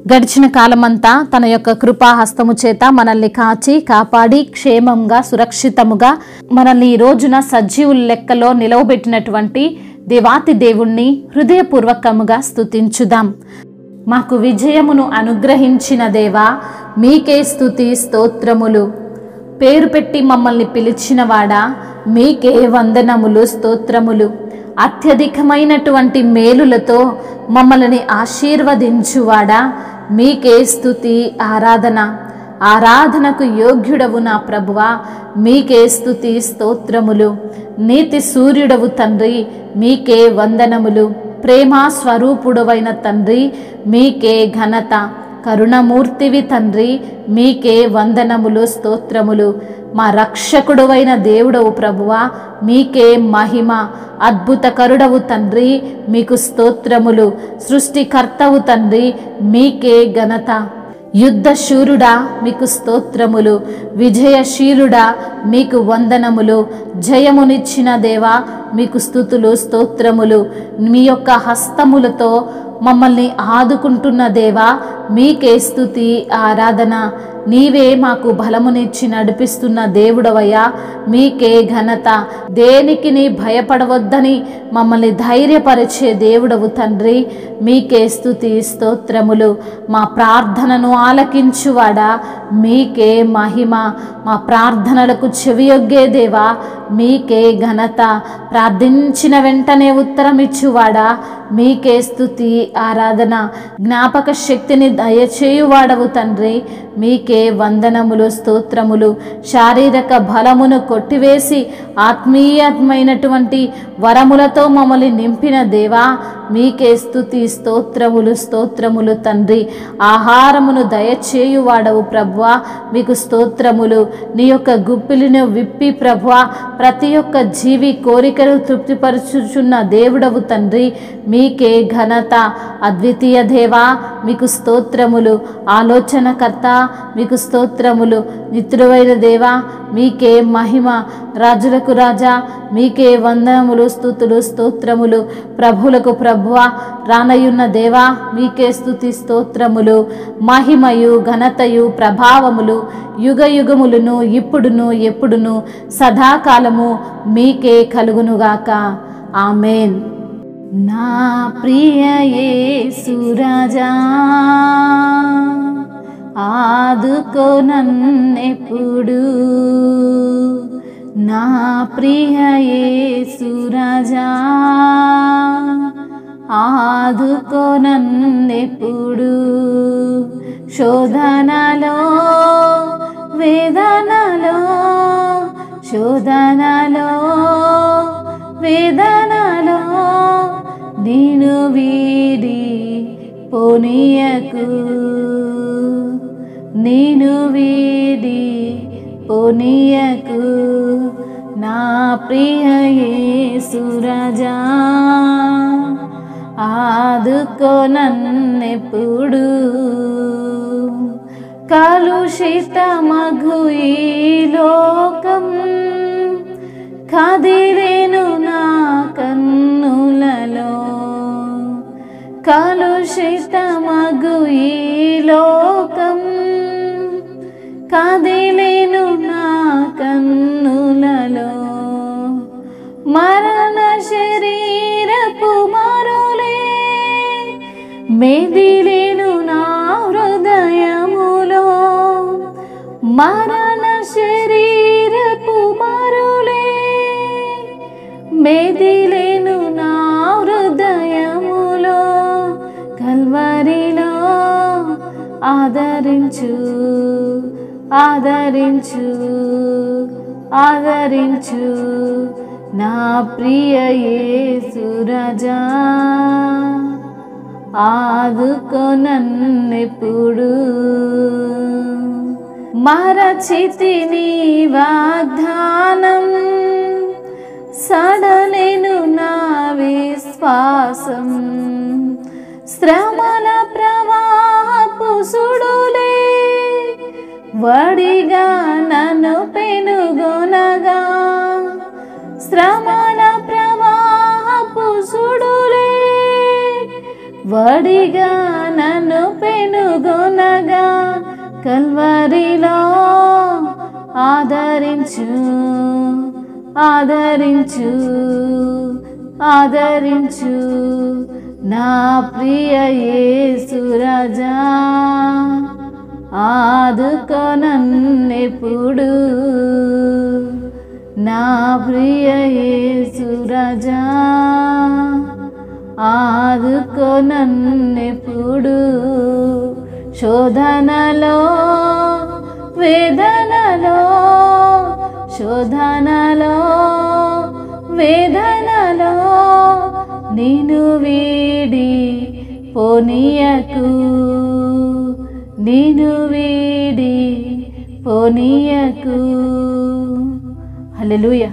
గడిచిన కాలమంతా తన యొక్క కృపాహస్తము చేత మనల్ని కాచి కాపాడి క్షేమంగా సురక్షితముగా మనల్ని ఈ రోజున సజీవుల లెక్కలో నిలవబెట్టినటువంటి దేవాతి దేవుణ్ణి హృదయపూర్వకముగా స్తుతించుదాం. మాకు విజయమును అనుగ్రహించిన దేవా, మీకే స్తుతి స్తోత్రములు. పేరు పెట్టి మమ్మల్ని పిలిచినవాడా, మీకే వందనములు స్తోత్రములు. అత్యధికమైనటువంటి మేలులతో మమ్మల్ని ఆశీర్వదించువాడా, మీకే స్తుతి ఆరాధన. ఆరాధనకు యోగ్యుడవు నా ప్రభువా, మీకే స్తుతి స్తోత్రములు. నీతి సూర్యుడవు తండ్రి, మీకే వందనములు. ప్రేమ స్వరూపుడవైన తండ్రి, మీకే ఘనత. కరుణమూర్తివి తండ్రి, మీకే వందనములు స్తోత్రములు. మా రక్షకుడవైన దేవుడవు ప్రభువా, మీకే మహిమ. అద్భుతకరుడవు తండ్రి, మీకు స్తోత్రములు. సృష్టికర్తవు తండ్రి, మీకే ఘనత. యుద్ధశూరుడా, మీకు స్తోత్రములు. విజయశీలుడా, మీకు వందనములు. జయమునిచ్చిన దేవా, మీకు స్తుతులు స్తోత్రములు. మీ యొక్క హస్తములతో మమ్మల్ని ఆదుకుంటున్న దేవా, మీకే స్తుతి ఆరాధన. నీవే మాకు బలమునిచ్చి నడిపిస్తున్న దేవుడవయ్యా, మీకే ఘనత. దేనికి నీ భయపడవద్దని మమ్మల్ని ధైర్యపరిచే దేవుడవు తండ్రి, మీకే స్తుతి స్తోత్రములు. మా ప్రార్థనను ఆలకించువాడా, మీకే మహిమ. మా ప్రార్థనలకు చెవియొగ్గే దేవా, మీకే ఘనత. ప్రార్థించిన వెంటనే ఉత్తరమిచ్చువాడా, మీకే స్తుతి ఆరాధన. జ్ఞాపక శక్తిని దయచేయువాడవు తండ్రి, మీకే వందనములు స్తోత్రములు. శారీరక బలమును కొట్టివేసి ఆత్మీయమైనటువంటి వరములతో మమ్మల్ని నింపిన దేవా, మీకే స్తుతి స్తోత్రములు స్తోత్రములు తండ్రి. ఆహారమును దయచేయువాడవు ప్రభువా, మీకు స్తోత్రములు. నీ యొక్క గుప్పిలిని విప్పి ప్రభువా, ప్రతి ఒక్క జీవి కోరికను తృప్తిపరచుచున్న దేవుడవు తండ్రి, మీకే ఘనత. అద్వితీయ దేవా, మీకు స్తోత్రములు. ఆలోచనకర్త, మీకు స్తోత్రములు. నిత్యుడైన దేవా, మీకే మహిమ. రాజులకు రాజా, మీకే వందనములు స్తుతులు స్తోత్రములు. ప్రభులకు ప్రభువా, రానయున్న దేవా, మీకే స్తుతి స్తోత్రములు. మహిమయు ఘనతయు ప్రభావములు యుగ యుగములను ఇప్పుడును ఎప్పుడును సదాకాలము మీకే కలుగునుగాక. ఆమేన్. నా ప్రియ యేసు రాజా, ఆదుకో నన్నెప్పుడు. నా ప్రియ యేసు రాజా, ఆదుకో నన్నెప్పుడు. శోధనలో వేదనలో, శోధనలో వేదనలో నిన్ను వీడి పోనీయకు, నిన్ను వీడి పోనీయకు. నా ప్రియ యేసు రాజా, ఆదుకో నన్నెప్పుడు. కలుషితమగు ఈ లోకం కదిలేను నా కన్నులలో. కలుషితమగు ఈ లోకం కదిలేను నా కన్నులలో. మరణ శరీరపు మరులే మెదిలేను నా హృదయములో. మరణ శరీరపు మరులే మెదిలేను నా హృదయములో. కల్వరిలో ఆదరించు, ఆదరించు, ఆదరించు నా ప్రియ యేసు రాజా, ఆదుకో నన్నెప్పుడు. మరచితిని వాగ్దానం, సడలెను నా విశ్వాసం. శ్రమల ప్రవాహపు సుడులే వడిగా నన్ను పెనుగొనగా. శ్రమల ప్రవాహపు సుడులే వడిగా నన్ను పెనుగొనగా కల్వరిలో ఆదరించు ఆదరించు ఆదరించు నా ప్రియ యేసు రాజా ఆదుకో నన్నెప్పుడు నా ప్రియ యేసు రాజా ఆదుకో నన్నెప్పుడు శోధనలో వేదనలో శోధనలో వేదనలో నిన్ను వీడి పోనీయకు నిన్ను వీడి పోనీయకు. హల్లెలూయా.